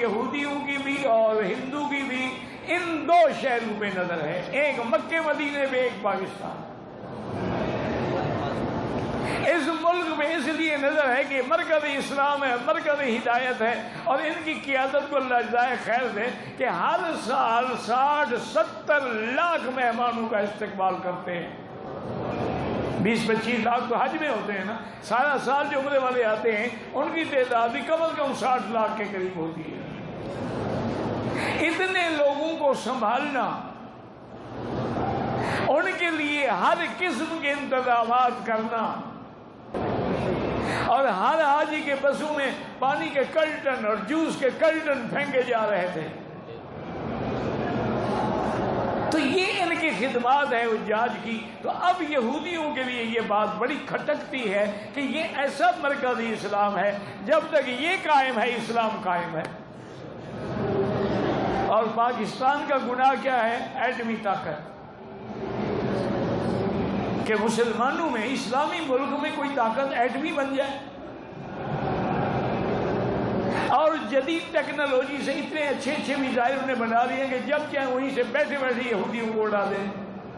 یہودیوں کی بھی اور ہندو کی بھی ان دو شہروں پہ نظر ہے، ایک مکے مدینے پہ، ایک پاکستان۔ اس ملک میں اس لیے نظر ہے کہ مرکز اسلام ہے، مرکز ہدایت ہے، اور ان کی قیادت کو اللہ جزائے خیر دے کہ ہر سال 60-70 لاکھ مہمانوں کا استقبال کرتے ہیں۔ 20-25 لاکھ تو حج میں ہوتے ہیں نا، سارا سال جو عمرے والے آتے ہیں ان کی تعداد بھی کم از کم 60 لاکھ کے قریب ہوتی ہے۔ اتنے لوگوں کو سنبھالنا، ان کے لیے ہر قسم کے انتظامات کرنا، اور ہر حاجی کے بسوں میں پانی کے کلٹن اور جوس کے کلٹن پھینکے جا رہے تھے، تو یہ ان کی خدمات ہے حجاج کی۔ تو اب یہودیوں کے لیے یہ بات بڑی کھٹکتی ہے کہ یہ ایسا مرکزی اسلام ہے، جب تک یہ قائم ہے اسلام قائم ہے۔ اور پاکستان کا گناہ کیا ہے؟ ایٹمی طاقت، کہ مسلمانوں میں، اسلامی ملک میں کوئی طاقت ایٹمی بن جائے، اور جدید ٹیکنالوجی سے اتنے اچھے میزائل انہیں بنا لیے کہ جب چاہے وہیں سے بیٹھے بیٹھے یہودیوں کو اڑا دیں۔